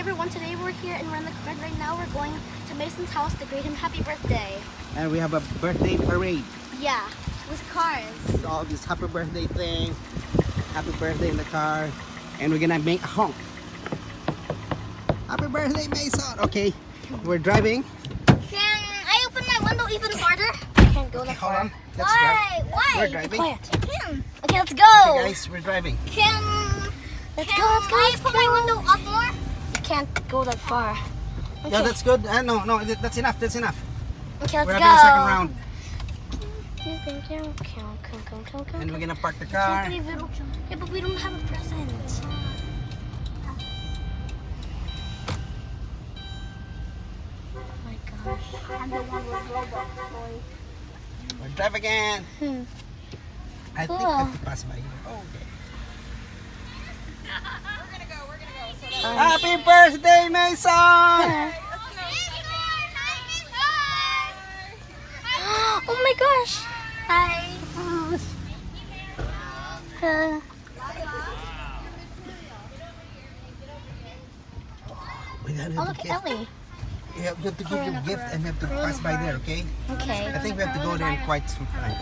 everyone, today we're here and we're in the car right now. We're going to Mason's house to greet him happy birthday. And we have a birthday parade. Yeah, with cars. All this happy birthday thing. Happy birthday in the car. And we're gonna make a honk. Happy birthday, Mason! Okay, we're driving. Can I open my window even farther? I can't go that Hold far. on. Let's drive. Why? We're driving. Quiet. Okay, let's go. Okay, guys, we're driving. Let's go. I put my window up more? You can't go that far. Okay. Yeah, that's good. No, that's enough. That's enough. Okay, let's We're go. having a second round. And And we're gonna park the I car. can't believe we don't, yeah, but we don't have a present. Oh my gosh. I'm the one with Roblox toy. We're driving again. I think I have to pass by here. Okay. We're gonna go. Happy birthday, Mason! Oh my gosh. Hi. We gotta Oh, have look to at give. Ellie. You have to give your gift and we have to pass by there, okay? Okay. I think we have to go there in quite some time.